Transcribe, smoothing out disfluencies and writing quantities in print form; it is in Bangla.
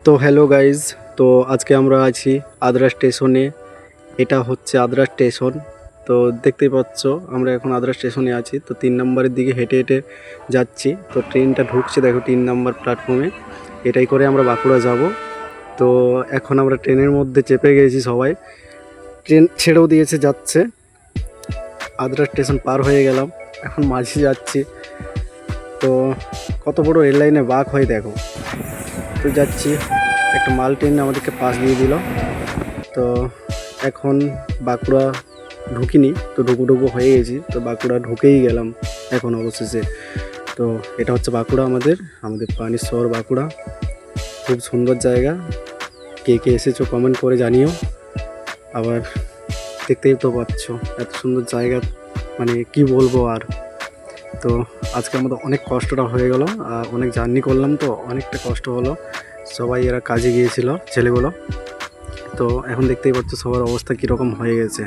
তো হ্যালো গাইজ, তো আজকে আমরা আছি আদ্রা স্টেশনে। এটা হচ্ছে আদ্রা স্টেশন। তো দেখতেই পাচ্ছ আমরা এখন আদ্রা স্টেশনে আছি। তো 3 নম্বরের দিকে হেঁটে হেঁটে যাচ্ছি। তো ট্রেনটা ঢুকছে, দেখো 3 নম্বর প্ল্যাটফর্মে। এটাই করে আমরা বাঁকুড়া যাব। তো এখন আমরা ট্রেনের মধ্যে চেপে গেছি সবাই। ট্রেন ছেড়েও দিয়েছে, যাচ্ছে। আদ্রা স্টেশন পার হয়ে গেলাম, এখন মাঝি যাচ্ছি। তো কত বড় রেল লাইনে বাঁক হয় দেখো। তো যাচ্ছি, একটা মাল ট্রেন আমাদেরকে পাশ দিয়ে দিল। তো এখন বাঁকুড়া ঢুকিনি, তো ঢুকু হয়ে গেছি। তো বাঁকুড়া ঢুকেই গেলাম এখন অবশেষে। তো এটা হচ্ছে বাঁকুড়া, আমাদের পানির শহর বাঁকুড়া। খুব সুন্দর জায়গা। কে কে এসেছো কমেন্ট করে জানিও। আবার দেখতেই তো পাচ্ছ এত সুন্দর জায়গা, মানে কি বলবো আর। তো আজকে আমাদের অনেক কষ্টটা হয়ে গেল, অনেক জার্নি করলাম, তো অনেকটা কষ্ট হলো। সবাই এরা কাজে গিয়েছিল ছেলেগুলো। তো এখন দেখতেই পাচ্ছ সবার অবস্থা কীরকম হয়ে গেছে।